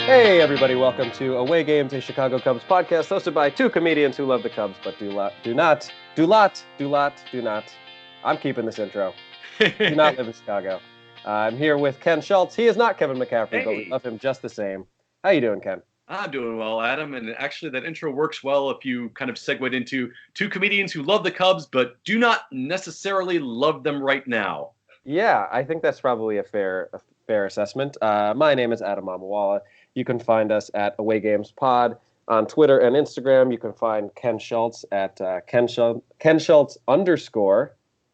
Hey everybody, welcome to Away Games, a Chicago Cubs podcast hosted by two comedians who love the Cubs but do not. I'm keeping this intro. Do not live in Chicago. I'm here with Ken Schultz. He is not Kevin McCaffrey, but we love him just the same. How you doing, Ken? I'm doing well, Adam, and actually that intro works well if you kind of segued into two comedians who love the Cubs but do not necessarily love them right now. Yeah, I think that's probably a fair assessment. My name is Adam Mamawala. You can find us at Away Games Pod on Twitter and Instagram. You can find Ken Schultz at Ken Schultz _.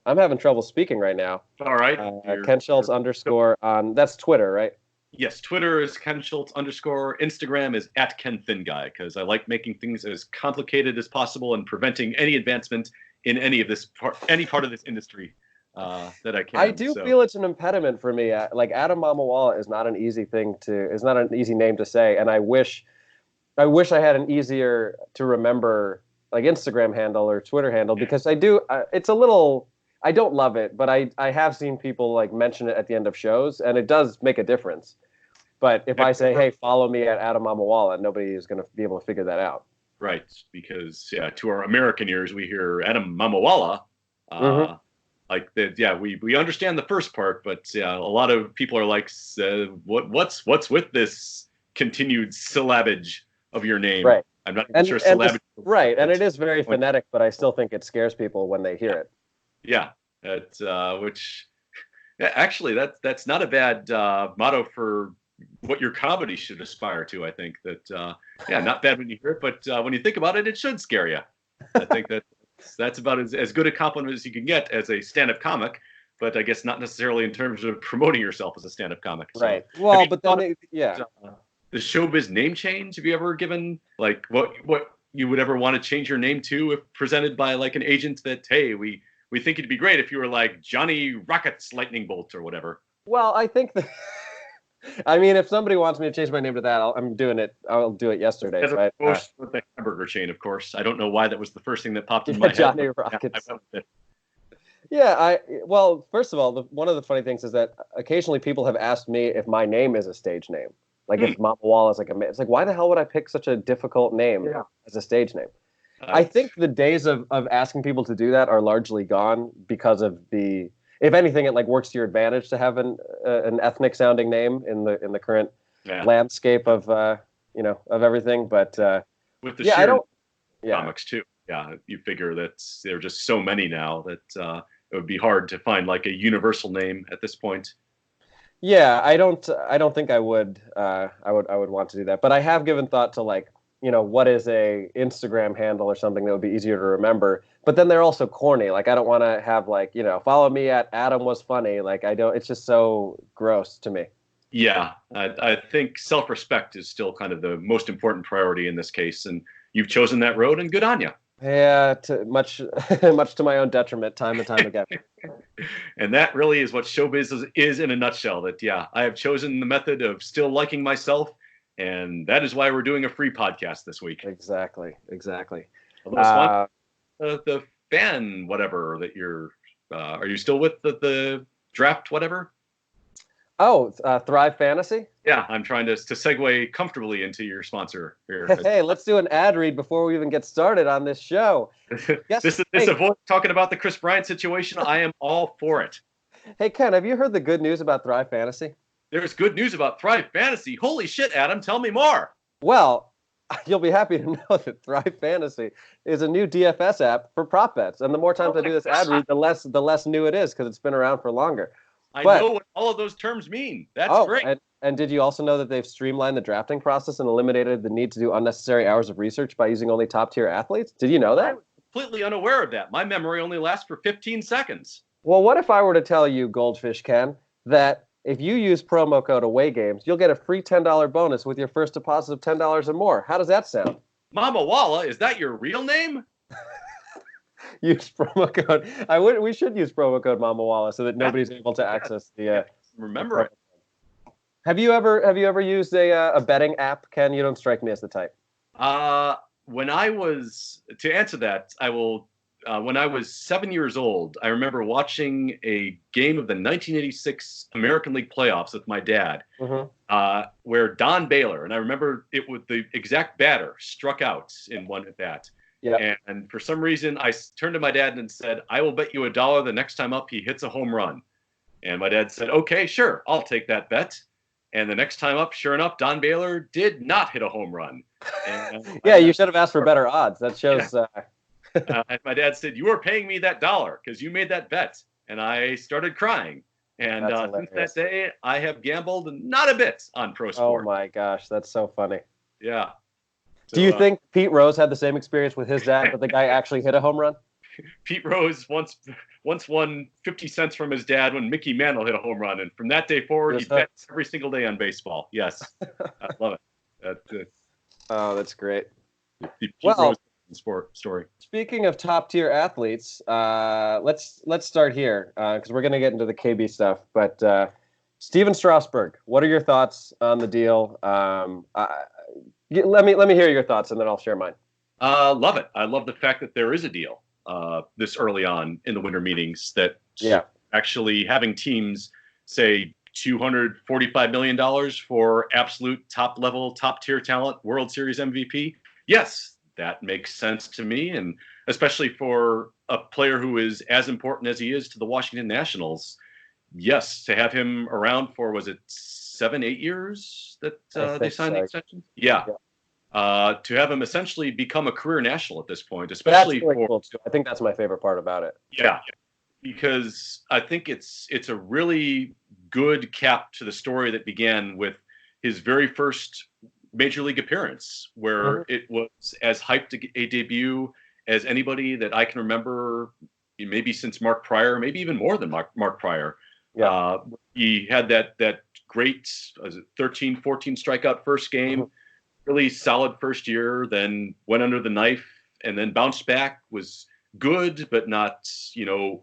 I'm having trouble speaking right now. All right. Ken Schultz _ on, that's Twitter, right? Yes, Twitter is Ken Schultz _. Instagram is at Ken Thin Guy, because I like making things as complicated as possible and preventing any advancement in any part of this industry that I can. I do feel it's an impediment for me. Like Adam Mamawala is not an easy name to say, and I wish I had an easier to remember like Instagram handle or Twitter handle, because I do. It's a little. I don't love it, but I have seen people like mention it at the end of shows, and it does make a difference. But if I say, hey, follow me at Adam Mamawala, nobody is going to be able to figure that out. Right, because to our American ears, we hear Adam Mamawala. Like that, we understand the first part, but a lot of people are like, what's with this continued syllabage of your name? Right. I'm not even sure syllabage. Right, and it is very phonetic, but I still think it scares people when they hear it. Yeah, actually that's not a bad motto for what your comedy should aspire to. I think that not bad when you hear it, but when you think about it, it should scare you. I think that's about as good a compliment as you can get as a stand-up comic, but I guess not necessarily in terms of promoting yourself as a stand-up comic. Right. So, well, but then the showbiz name change. Have you ever given like what you would ever want to change your name to if presented by like an agent that, hey, we think it'd be great if you were like Johnny Rockets Lightning Bolt or whatever? Well, I think that. I mean, if somebody wants me to change my name to that, I'm doing it. I'll do it yesterday. With the hamburger chain, of course. I don't know why that was the first thing that popped in my head. Johnny Rockets. Yeah, well, first of all, one of the funny things is that occasionally people have asked me if my name is a stage name. Like if Mamawala is it's like, why the hell would I pick such a difficult name as a stage name? I think the days of asking people to do that are largely gone because of if anything, it like works to your advantage to have an ethnic sounding name in the current landscape of everything. But with the comics too, you figure that there are just so many now that it would be hard to find like a universal name at this point. Yeah, I don't think I would want to do that, but I have given thought to like, what is a Instagram handle or something that would be easier to remember. But then they're also corny. Like, I don't want to have like, follow me at Adam Was Funny. Like, it's just so gross to me. Yeah, I think self-respect is still kind of the most important priority in this case. And you've chosen that road, and good on you. Yeah, much to my own detriment, time and time again. And that really is what showbiz is in a nutshell. That, I have chosen the method of still liking myself. And that is why we're doing a free podcast this week. Exactly. The fan, whatever that you're, are you still with the draft, whatever? Oh, Thrive Fantasy? Yeah, I'm trying to segue comfortably into your sponsor here. Hey, let's do an ad read before we even get started on this show. This avoid talking about the Chris Bryant situation. I am all for it. Hey, Ken, have you heard the good news about Thrive Fantasy? There's good news about Thrive Fantasy. Holy shit, Adam, tell me more. Well, you'll be happy to know that Thrive Fantasy is a new DFS app for prop bets. And the more times I do this ad read, the less new it is because it's been around for longer. I know what all of those terms mean. That's great. And did you also know that they've streamlined the drafting process and eliminated the need to do unnecessary hours of research by using only top-tier athletes? Did you know that? I was completely unaware of that. My memory only lasts for 15 seconds. Well, what if I were to tell you, Goldfish Ken, that if you use promo code AWAYGAMES, you'll get a free $10 bonus with your first deposit of $10 or more. How does that sound? Mamawala, is that your real name? Use promo code. We should use promo code Mamawala so that nobody's able to access the. Remember it. Have you ever used a betting app, Ken? You don't strike me as the type. To answer that, I will when I was 7 years old, I remember watching a game of the 1986 American League playoffs with my dad, where Don Baylor, and I remember it was the exact batter, struck out in one at bat. Yeah. And for some reason, I turned to my dad and said, "I will bet you $1 the next time up he hits a home run." And my dad said, "Okay, sure, I'll take that bet." And the next time up, sure enough, Don Baylor did not hit a home run. And Yeah, you should have asked for better odds. That shows. Yeah. My dad said, "You are paying me that $1 because you made that bet." And I started crying. And since that day, I have gambled not a bit on pro sport. Oh my gosh, that's so funny. Yeah. So, do you think Pete Rose had the same experience with his dad, but the guy actually hit a home run? Pete Rose once won 50 cents from his dad when Mickey Mantle hit a home run, and from that day forward, he bets every single day on baseball. Yes, I love it. Oh, that's great. Pete Rose sport story. Speaking of top tier athletes, let's start here because we're going to get into the KB stuff. But Steven Strasburg, what are your thoughts on the deal? Let me hear your thoughts, and then I'll share mine. Love it. I love the fact that there is a deal this early on in the winter meetings, that actually having teams say $245 million for absolute top level, top tier talent, World Series MVP. Yes, that makes sense to me. And especially for a player who is as important as he is to the Washington Nationals. Yes, to have him around for, was it 7-8 years that they signed the extension? Yeah. To have him essentially become a career national at this point, especially that's really cool too. I think that's my favorite part about it. Yeah, because I think it's a really good cap to the story that began with his very first major league appearance, where it was as hyped a debut as anybody that I can remember, maybe since Mark Pryor, maybe even more than Mark Pryor. Yeah. He had that great 13, 14 strikeout first game. Really solid first year, then went under the knife and then bounced back, was good, but not,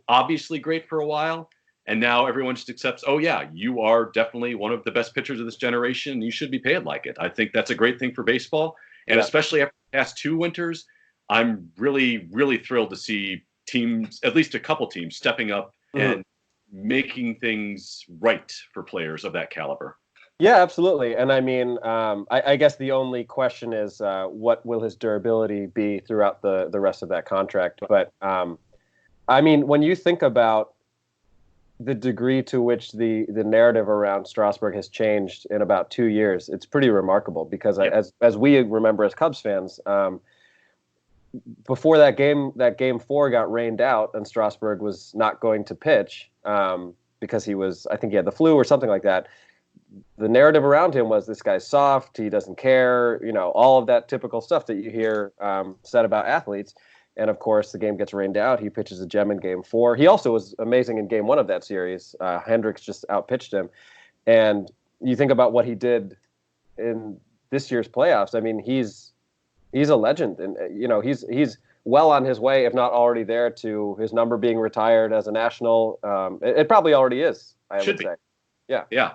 obviously great for a while. And now everyone just accepts, oh yeah, you are definitely one of the best pitchers of this generation. You should be paid like it. I think that's a great thing for baseball. And especially after the past 2 winters, I'm really, really thrilled to see teams, at least a couple teams, stepping up and making things right for players of that caliber. Yeah, absolutely. And I mean, I guess the only question is what will his durability be throughout the rest of that contract? But I mean, when you think about the degree to which the narrative around Strasburg has changed in about 2 years, it's pretty remarkable because as we remember as Cubs fans, before that game 4 got rained out and Strasburg was not going to pitch because I think he had the flu or something like that. The narrative around him was this guy's soft, he doesn't care, all of that typical stuff that you hear said about athletes. And of course, the game gets rained out. He pitches a gem in game 4. He also was amazing in game 1 of that series. Hendricks just outpitched him. And you think about what he did in this year's playoffs. I mean, he's a legend, and he's well on his way, if not already there, to his number being retired as a national. It probably already is. I would say. Yeah. Yeah.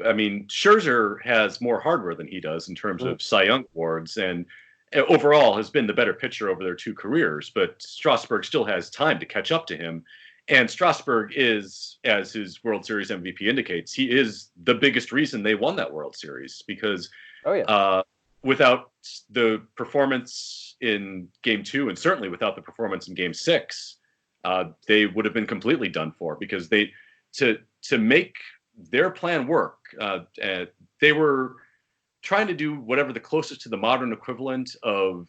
I mean, Scherzer has more hardware than he does in terms of Cy Young awards, and overall has been the better pitcher over their 2 careers. But Strasburg still has time to catch up to him. And Strasburg is, as his World Series MVP indicates, he is the biggest reason they won that World Series, because without the performance in Game 2, and certainly without the performance in Game 6, they would have been completely done for, because to make their plan work, they were trying to do whatever the closest to the modern equivalent of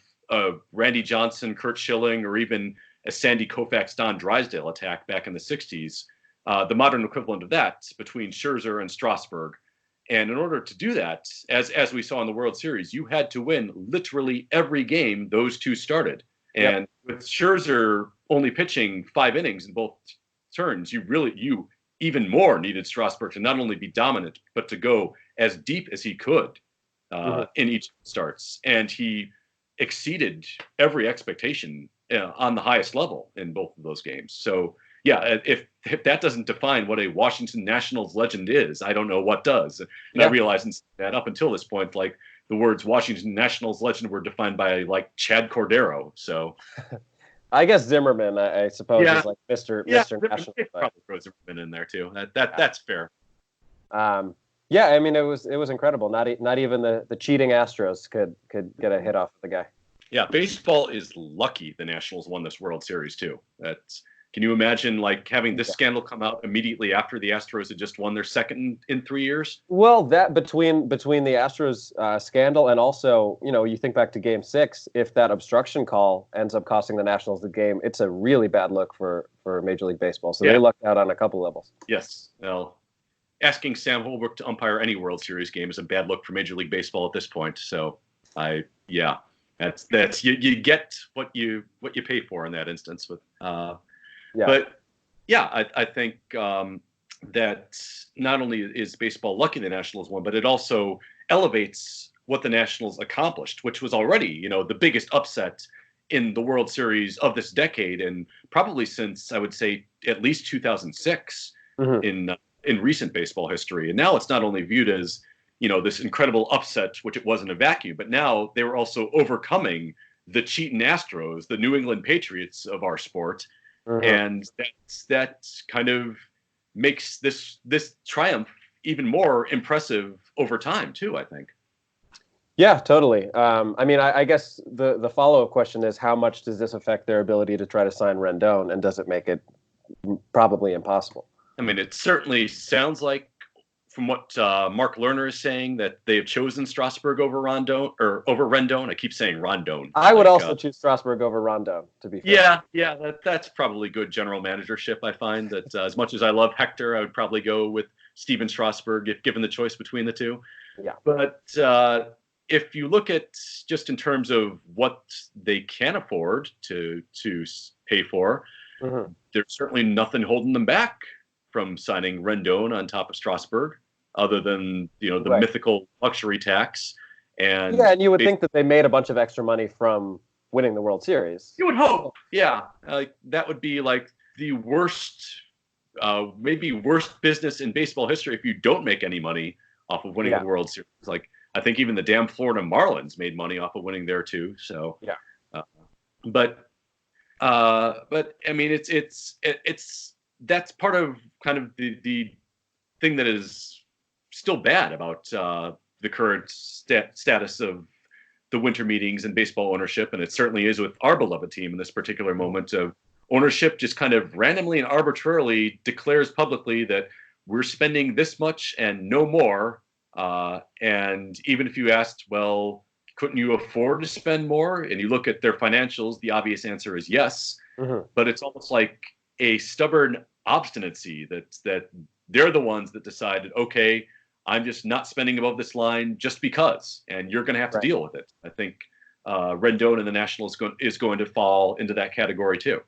Randy Johnson, Curt Schilling, or even a Sandy Koufax, Don Drysdale attack back in the 60s, the modern equivalent of that between Scherzer and Strasburg. And in order to do that, as we saw in the World Series, you had to win literally every game those 2 started. And with Scherzer only pitching 5 innings in both turns, you even more needed Strasburg to not only be dominant, but to go as deep as he could in each starts. And he exceeded every expectation on the highest level in both of those games. So, yeah, if that doesn't define what a Washington Nationals legend is, I don't know what does. And I realized that up until this point, like, the words Washington Nationals legend were defined by, like, Chad Cordero. So... I guess Zimmerman, I suppose, Yeah, is like Mr. yeah. Mr. National. Probably throw Zimmerman in there too. That's fair. Um, yeah, I mean, it was incredible. Not even the cheating Astros could get a hit off of the guy. Yeah, baseball is lucky the Nationals won this World Series too. Can you imagine like having this scandal come out immediately after the Astros had just won their second in 3 years? Well, that between the Astros scandal and also, you think back to Game 6, if that obstruction call ends up costing the Nationals the game, it's a really bad look for Major League Baseball. So they lucked out on a couple levels. Yes. Well, asking Sam Holbrook to umpire any World Series game is a bad look for Major League Baseball at this point. So that's you get what you pay for in that instance with. But yeah, I think that not only is baseball lucky the Nationals won, but it also elevates what the Nationals accomplished, which was already, the biggest upset in the World Series of this decade, and probably since I would say at least 2006 in recent baseball history. And now it's not only viewed as this incredible upset, which it was in a vacuum, but now they were also overcoming the cheating Astros, the New England Patriots of our sport. And that kind of makes this triumph even more impressive over time too, I think. Yeah, totally. I mean, I guess the follow-up question is, how much does this affect their ability to try to sign Rendon, and does it make it probably impossible? I mean, it certainly sounds like, from what Mark Lerner is saying, that they have chosen Strasburg over Rendon. I keep saying Rondon. I would also choose Strasburg over Rondon, to be fair. Yeah, that's probably good general managership. I find that as much as I love Hector, I would probably go with Steven Strasburg if given the choice between the two. Yeah. But if you look at just in terms of what they can afford to pay for, there's certainly nothing holding them back from signing Rendon on top of Strasburg, other than the mythical luxury tax. And you would think that they made a bunch of extra money from winning the World Series. You would hope, yeah. That would be like the worst, maybe worst business in baseball history if you don't make any money off of winning the World Series. Like, I think even the damn Florida Marlins made money off of winning there too. So but I mean, it's that's part of kind of the thing that is still bad about the current status of the winter meetings and baseball ownership. And it certainly is with our beloved team in this particular moment of ownership just kind of randomly and arbitrarily declares publicly that we're spending this much and no more. And even if you asked, well, couldn't you afford to spend more? And you look at their financials, the obvious answer is yes. But it's almost like a stubborn obstinacy that they're the ones that decided, okay, I'm just not spending above this line just because, and you're going to have to deal with it. I think Rendon and the Nationals is going to fall into that category too.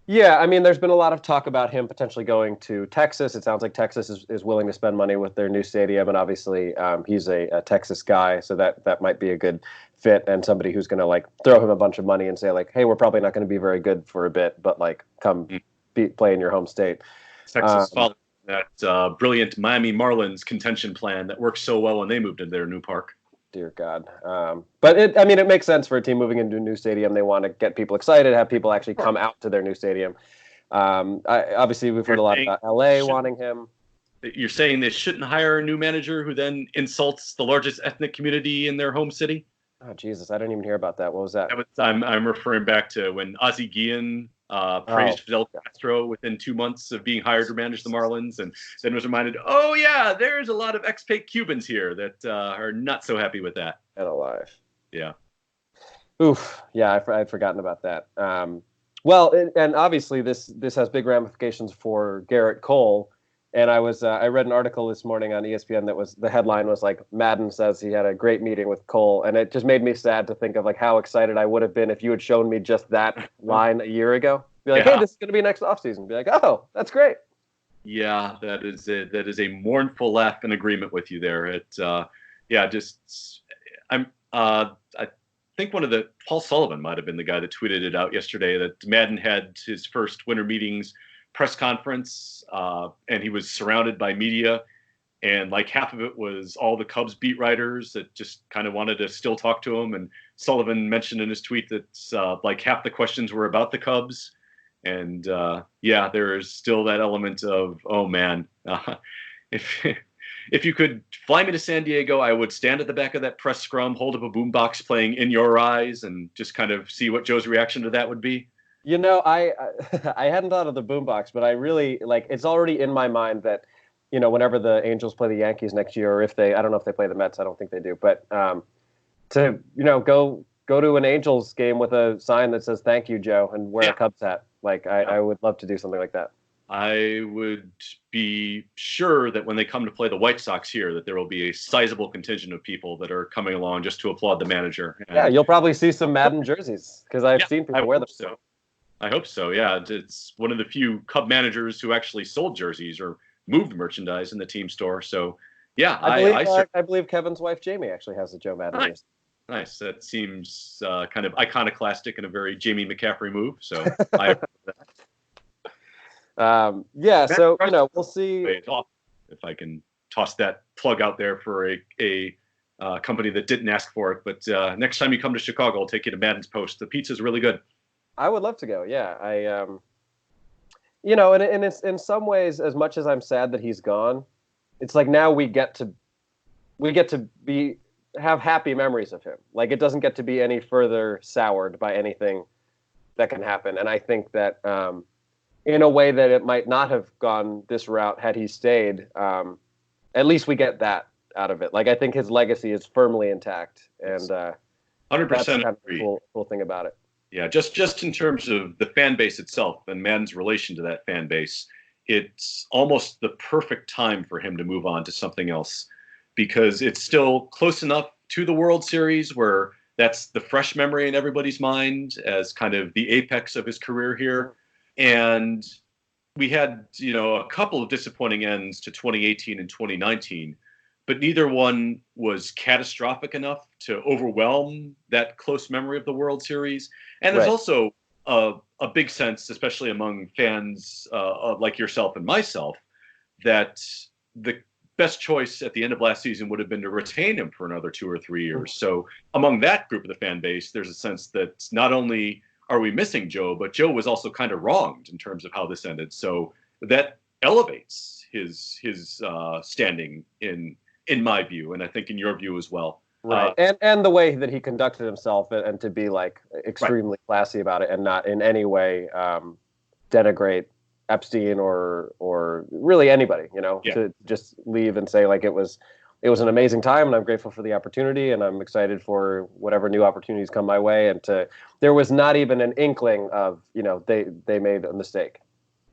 Yeah, I mean, there's been a lot of talk about him potentially going to Texas. It sounds like Texas is willing to spend money with their new stadium, and obviously he's a Texas guy, so that might be a good fit, and somebody who's going to like throw him a bunch of money and say like, hey, we're probably not going to be very good for a bit, but like come play in your home state. Texas followed that brilliant Miami Marlins contention plan that worked so well when they moved into their new park. Dear God. But it makes sense for a team moving into a new stadium. They want to get people excited, have people actually come out to their new stadium. Obviously, we've heard a lot about LA wanting him. You're saying they shouldn't hire a new manager who then insults the largest ethnic community in their home city? Oh, Jesus. I didn't even hear about that. What was that? I'm referring back to when Ozzie Guillen praised Fidel Castro within 2 months of being hired to manage the Marlins, and then was reminded, oh yeah, there's a lot of expat Cubans here that are not so happy with that. And alive. Yeah. Oof. Yeah, I'd forgotten about that. Well, and obviously this has big ramifications for Garrett Cole. And I read an article this morning on ESPN the headline was like, Madden says he had a great meeting with Cole. And it just made me sad to think of like how excited I would have been if you had shown me just that line a year ago. Be like, hey, this is going to be next offseason. Be like, oh, that's great. Yeah, that is a mournful laugh in agreement with you there. I think Paul Sullivan might have been the guy that tweeted it out yesterday that Madden had his first winter meetings press conference, and he was surrounded by media, and like half of it was all the Cubs beat writers that just kind of wanted to still talk to him and Sullivan mentioned in his tweet that like half the questions were about the Cubs. And yeah, there is still that element of, oh man, if if you could fly me to San Diego, I would stand at the back of that press scrum, hold up a boombox playing "In Your Eyes," and just kind of see what Joe's reaction to that would be. You know, I hadn't thought of the boombox, but I really like. It's already in my mind that, whenever the Angels play the Yankees next year, or I don't know if they play the Mets. I don't think they do, but to go to an Angels game with a sign that says "Thank you, Joe" and wear a Cubs hat. Like I would love to do something like that. I would be sure that when they come to play the White Sox here, that there will be a sizable contingent of people that are coming along just to applaud the manager. And yeah, you'll probably see some Madden jerseys because I've seen people wear them. So. I hope so. Yeah, it's one of the few Cub managers who actually sold jerseys or moved merchandise in the team store. So, yeah, I believe Kevin's wife Jamie actually has a Joe Madden jersey. Nice. That seems kind of iconoclastic and a very Jamie McCaffrey move. So, I. Yeah. So we'll see if I can toss that plug out there for a company that didn't ask for it. But next time you come to Chicago, I'll take you to Madden's Post. The pizza's really good. I would love to go. Yeah, and it's in some ways, as much as I'm sad that he's gone, it's like now we get to have happy memories of him. Like it doesn't get to be any further soured by anything that can happen. And I think that in a way that it might not have gone this route had he stayed, at least we get that out of it. Like I think his legacy is firmly intact, and 100% that's kind of the cool thing about it. Yeah, just in terms of the fan base itself and Madden's relation to that fan base, it's almost the perfect time for him to move on to something else because it's still close enough to the World Series where that's the fresh memory in everybody's mind as kind of the apex of his career here. And we had, a couple of disappointing ends to 2018 and 2019, but neither one was catastrophic enough to overwhelm that close memory of the World Series. And there's also a big sense, especially among fans like yourself and myself, that the best choice at the end of last season would have been to retain him for another 2 or 3 years. So among that group of the fan base, there's a sense that not only are we missing Joe, but Joe was also kind of wronged in terms of how this ended. So that elevates his standing in my view, and I think in your view as well. Right, and the way that he conducted himself, and to be like extremely classy about it, and not in any way denigrate Epstein or really anybody, to just leave and say like it was an amazing time, and I'm grateful for the opportunity, and I'm excited for whatever new opportunities come my way, and there was not even an inkling of they made a mistake.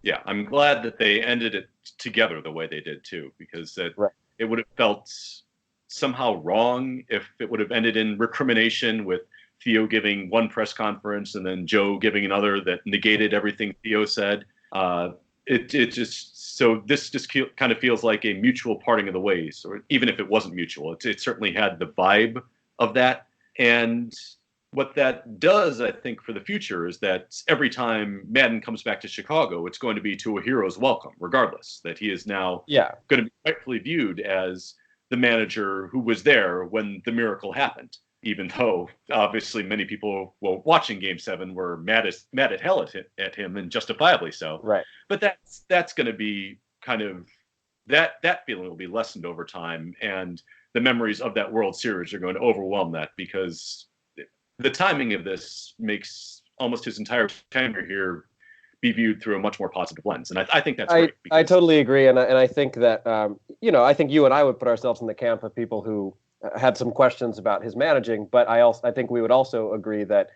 Yeah, I'm glad that they ended it together the way they did too, because it would have felt somehow wrong if it would have ended in recrimination with Theo giving one press conference and then Joe giving another that negated everything Theo said. This just kind of feels like a mutual parting of the ways, or even if it wasn't mutual, it certainly had the vibe of that. And what that does, I think, for the future is that every time Madden comes back to Chicago, it's going to be to a hero's welcome, regardless, that he is now going to be rightfully viewed as the manager who was there when the miracle happened, even though obviously many people watching Game 7 were mad at hell at him, and justifiably so. Right. But that's going to be kind of that feeling will be lessened over time, and the memories of that World Series are going to overwhelm that, because the timing of this makes almost his entire tenure here be viewed through a much more positive lens. And I think that's great. I totally agree. And I think that, I think you and I would put ourselves in the camp of people who had some questions about his managing, but I think we would also agree that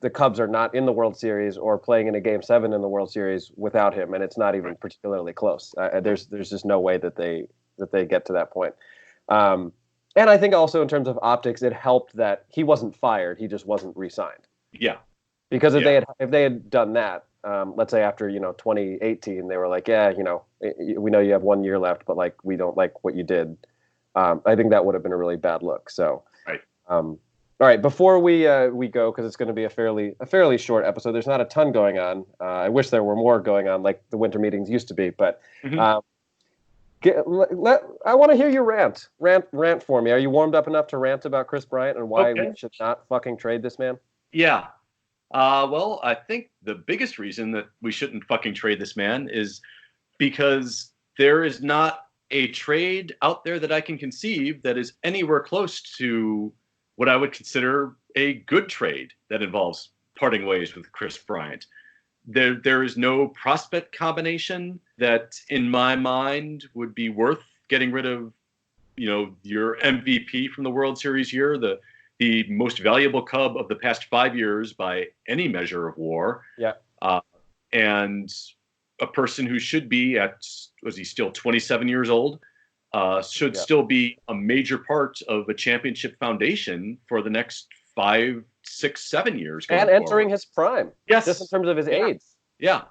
the Cubs are not in the World Series or playing in a Game 7 in the World Series without him. And it's not even particularly close. There's just no way that they get to that point. And I think also in terms of optics, it helped that he wasn't fired. He just wasn't re-signed. Yeah. Because if they had done that, let's say after 2018, they were like, we know you have 1 year left, but like we don't like what you did. I think that would have been a really bad look. So, all right, before we go, because it's going to be a fairly short episode. There's not a ton going on. I wish there were more going on, like the winter meetings used to be. But I want to hear you rant for me. Are you warmed up enough to rant about Chris Bryant and why we Okay. should not fucking trade this man? Yeah. Well, I think the biggest reason that we shouldn't fucking trade this man is because there is not a trade out there that I can conceive that is anywhere close to what I would consider a good trade that involves parting ways with Chris Bryant. There is no prospect combination that, in my mind, would be worth getting rid of. Your MVP from the World Series year, the most valuable Cub of the past 5 years by any measure of WAR. Yeah. And a person who should be was he still 27 years old, should still be a major part of a championship foundation for the next 5, 6, 7 years. And entering his prime. Yes. Just in terms of his age. Yeah.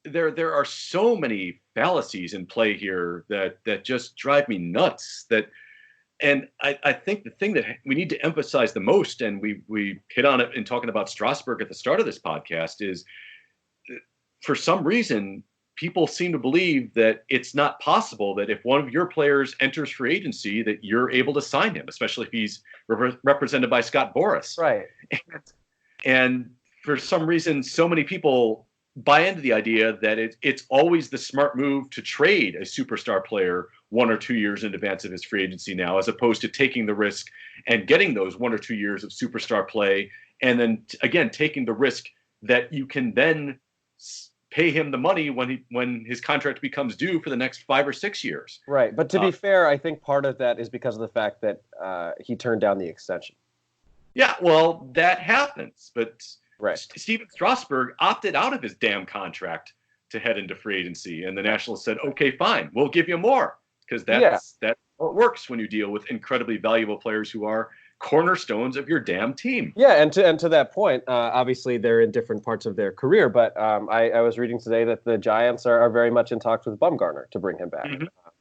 There are so many fallacies in play here that just drive me nuts. And I think the thing that we need to emphasize the most, and we hit on it in talking about Strasburg at the start of this podcast, is for some reason, people seem to believe that it's not possible that if one of your players enters free agency, that you're able to sign him, especially if he's represented by Scott Boras. Right. And for some reason, so many people buy into the idea that it's always the smart move to trade a superstar player 1 or 2 years in advance of his free agency now, as opposed to taking the risk and getting those 1 or 2 years of superstar play, and then again taking the risk that you can then pay him the money when his contract becomes due for the next 5 or 6 years. Right, but to be fair, I think part of that is because of the fact that he turned down the extension. Yeah, well, that happens, but right. Steven Strasburg opted out of his damn contract to head into free agency, and the Nationals said, "Okay, fine, we'll give you more," because that works when you deal with incredibly valuable players who are cornerstones of your damn team. Yeah, and to that point, obviously they're in different parts of their career, but I was reading today that the Giants are very much in talks with Bumgarner to bring him back,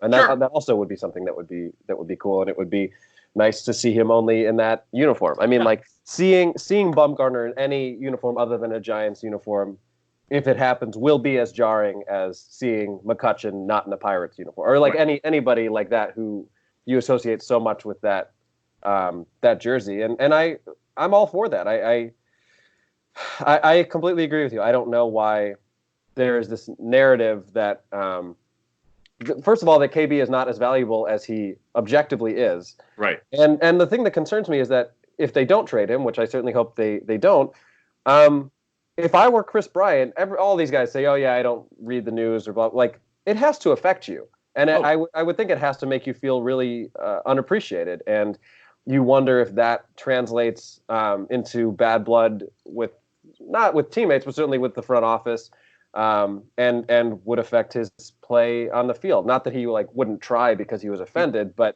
and that also would be something that would be cool, and it would be nice to see him only in that uniform. I mean, like seeing Bumgarner in any uniform other than a Giants uniform, if it happens, will be as jarring as seeing McCutchen not in a Pirates uniform, or like anybody like that who you associate so much with that jersey. And I'm all for that. I completely agree with you. I don't know why there is this narrative that first of all, that KB is not as valuable as he objectively is. Right. And the thing that concerns me is that if they don't trade him, which I certainly hope they don't, if I were Chris Bryant, all these guys say, "Oh yeah, I don't read the news," or blah. Like, it has to affect you, and I would think it has to make you feel really unappreciated, and you wonder if that translates into bad blood not with teammates, but certainly with the front office. And would affect his play on the field. Not that he wouldn't try because he was offended, but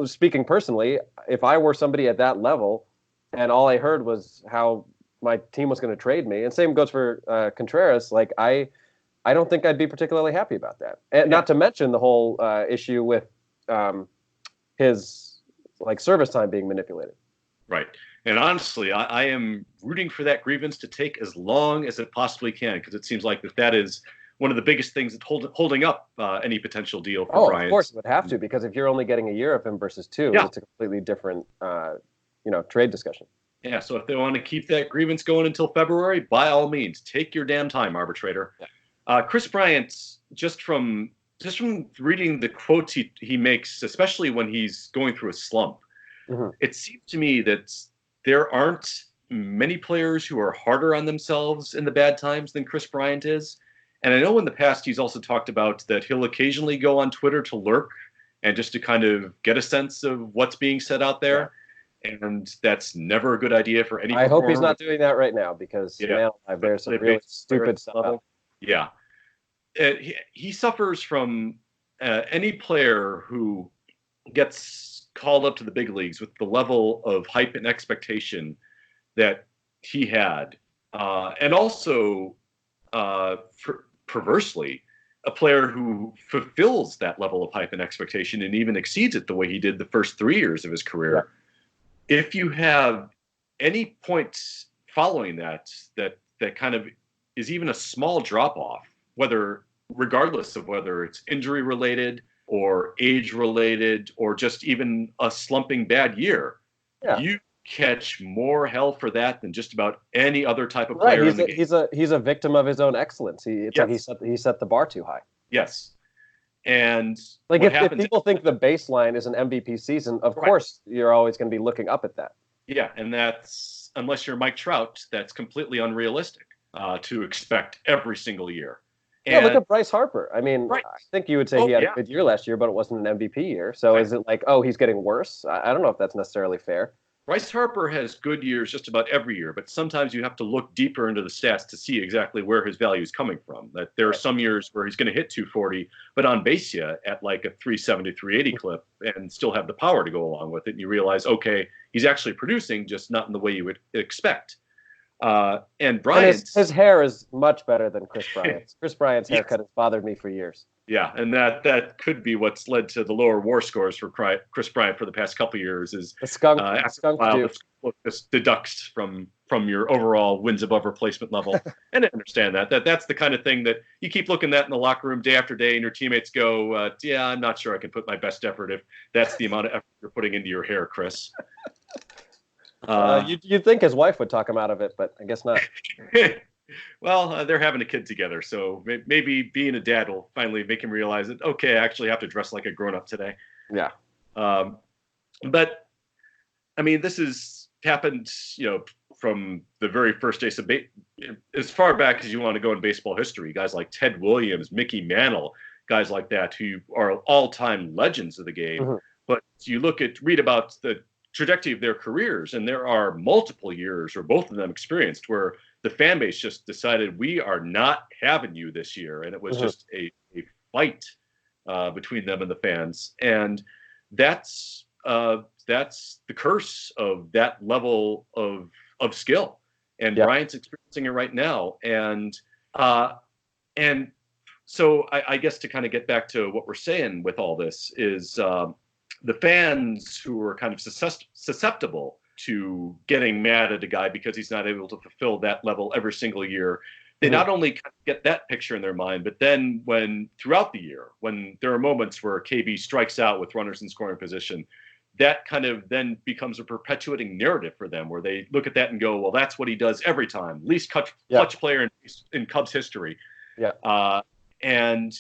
speaking personally, if I were somebody at that level and all I heard was how my team was going to trade me, and same goes for Contreras, I don't think I'd be particularly happy about that. And not to mention the whole issue with his service time being manipulated. Right. And honestly, I am rooting for that grievance to take as long as it possibly can, because it seems like that is one of the biggest things that's holding up any potential deal for Bryant. Of course it would have to, because if you're only getting a year of him versus 2, it's a completely different trade discussion. Yeah, so if they want to keep that grievance going until February, by all means, take your damn time, arbitrator. Yeah. Chris Bryant, just from reading the quotes he makes, especially when he's going through a slump, it seems to me that there aren't many players who are harder on themselves in the bad times than Chris Bryant is. And I know in the past he's also talked about that he'll occasionally go on Twitter to lurk and just to kind of get a sense of what's being said out there. Yeah. And that's never a good idea for any performer. I hope he's not doing that right now, because there's some really stupid stuff. Yeah. He suffers from any player who gets called up to the big leagues with the level of hype and expectation that he had. And also, perversely, a player who fulfills that level of hype and expectation and even exceeds it the way he did the first 3 years of his career. Yeah. If you have any points following that kind of is even a small drop-off, whether regardless of whether it's injury related or age related or just even a slumping bad year. Yeah. You catch more hell for that than just about any other type of Right. player in the game. He's a victim of his own excellence. It's like Yes. he set the bar too high. Yes. And like what if happens people think the baseline is an MVP season, of Right. course you're always going to be looking up at that. Yeah, and that's, unless you're Mike Trout, that's completely unrealistic to expect every single year. Yeah, look at Bryce Harper. I mean, Right. I think you would say he had a good year last year, but it wasn't an MVP year. So Right. is it like, oh, he's getting worse? I don't know if that's necessarily fair. Bryce Harper has good years just about every year, but sometimes you have to look deeper into the stats to see exactly where his value is coming from. That there are some years where he's going to hit 240, but on base you at like a 370, 380 clip and still have the power to go along with it. And you realize, okay, he's actually producing, just not in the way you would expect. And Bryant's his hair is much better than Chris Bryant's. Chris Bryant's haircut has bothered me for years. Yeah, and that could be what's led to the lower WAR scores for Chris Bryant for the past couple of years. Is the skunk just deducts from your overall wins above replacement level. And I understand that's the kind of thing that you keep looking at in the locker room day after day, and your teammates go, "Yeah, I'm not sure I can put my best effort if that's the amount of effort you're putting into your hair, Chris." You'd think his wife would talk him out of it, but I guess not. Well, they're having a kid together, so maybe being a dad will finally make him realize that, okay, I actually have to dress like a grown-up today. Yeah. But, I mean, this has happened, from the very first days of as far back as you want to go in baseball history. Guys like Ted Williams, Mickey Mantle, guys like that who are all-time legends of the game. Mm-hmm. But you read about the trajectory of their careers, and there are multiple years, or both of them experienced, where the fan base just decided, we are not having you this year. And it was just a fight between them and the fans. And that's the curse of that level of skill. And Bryant's experiencing it right now. And so I guess to kind of get back to what we're saying with all this is the fans who are kind of susceptible to getting mad at a guy because he's not able to fulfill that level every single year. They not only kind of get that picture in their mind, but then when throughout the year, when there are moments where KB strikes out with runners in scoring position, that kind of then becomes a perpetuating narrative for them, where they look at that and go, well, that's what he does every time. Least clutch player in Cubs history. Yeah. And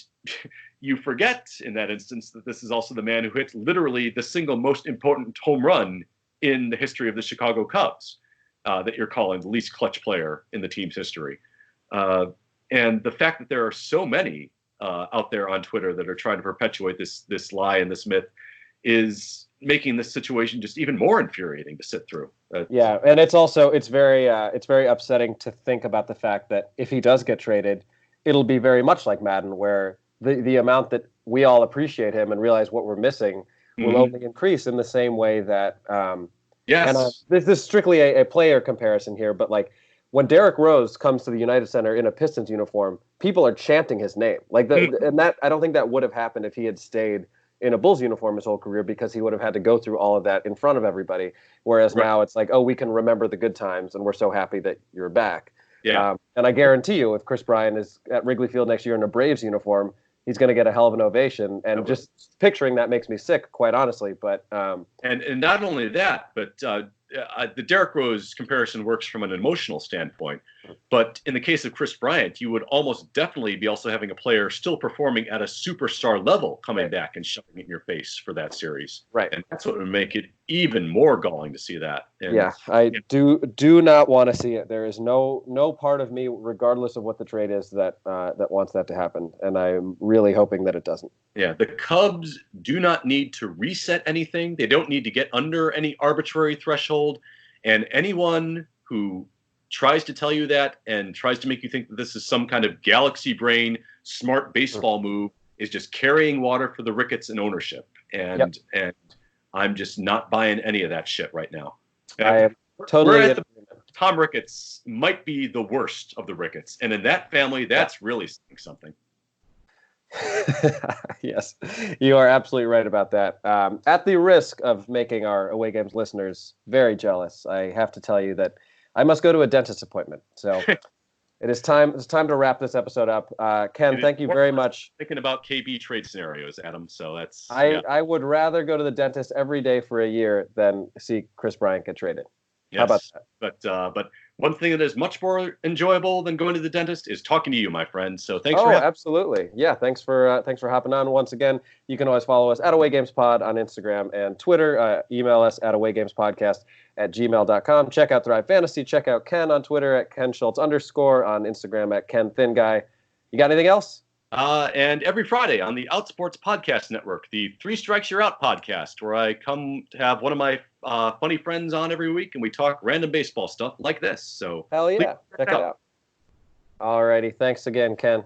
you forget in that instance that this is also the man who hit literally the single most important home run in the history of the Chicago Cubs, that you're calling the least clutch player in the team's history. And the fact that there are so many out there on Twitter that are trying to perpetuate this lie and this myth is making this situation just even more infuriating to sit through. Yeah, and it's very upsetting to think about the fact that if he does get traded, it'll be very much like Madden, where the amount that we all appreciate him and realize what we're missing will only increase in the same way that yes. And this is strictly a player comparison here, but like when Derrick Rose comes to the United Center in a Pistons uniform, people are chanting his name. And that I don't think that would have happened if he had stayed in a Bulls uniform his whole career, because he would have had to go through all of that in front of everybody. Whereas now it's like, oh, we can remember the good times, and we're so happy that you're back. Yeah. And I guarantee you, if Chris Bryant is at Wrigley Field next year in a Braves uniform, he's going to get a hell of an ovation. And just picturing that makes me sick, quite honestly. But and not only that, but the Derrick Rose comparison works from an emotional standpoint. But in the case of Chris Bryant, you would almost definitely be also having a player still performing at a superstar level coming back and shoving it in your face for that series. Right. And that's what would make it even more galling to see that. And, I do not want to see it. There is no part of me, regardless of what the trade is, that wants that to happen. And I'm really hoping that it doesn't. Yeah, the Cubs do not need to reset anything. They don't need to get under any arbitrary threshold. And anyone who tries to tell you that and tries to make you think that this is some kind of galaxy brain, smart baseball move is just carrying water for the Ricketts and ownership. And I'm just not buying any of that shit right now. I am totally. Tom Ricketts might be the worst of the Ricketts. And in that family, that's really saying something. Yes, you are absolutely right about that. At the risk of making our Away Games listeners very jealous, I have to tell you that I must go to a dentist appointment. So It is time. It's time to wrap this episode up. Ken, thank you very much. Thinking about KB trade scenarios, Adam. So that's. I would rather go to the dentist every day for a year than see Chris Bryant get traded. Yes, how about that? But one thing that is much more enjoyable than going to the dentist is talking to you, my friend. So thanks for absolutely. Yeah, thanks for hopping on once again. You can always follow us at Away Games Pod on Instagram and Twitter. Email us at awaygamespodcast@gmail.com. Check out Thrive Fantasy. Check out Ken on Twitter at Ken Schultz _ on Instagram at Ken Thin Guy. You got anything else? And every Friday on the Outsports Podcast Network, the Three Strikes You're Out podcast, where I come to have one of my funny friends on every week, and we talk random baseball stuff like this. So hell yeah, check it out. All righty, thanks again, Ken.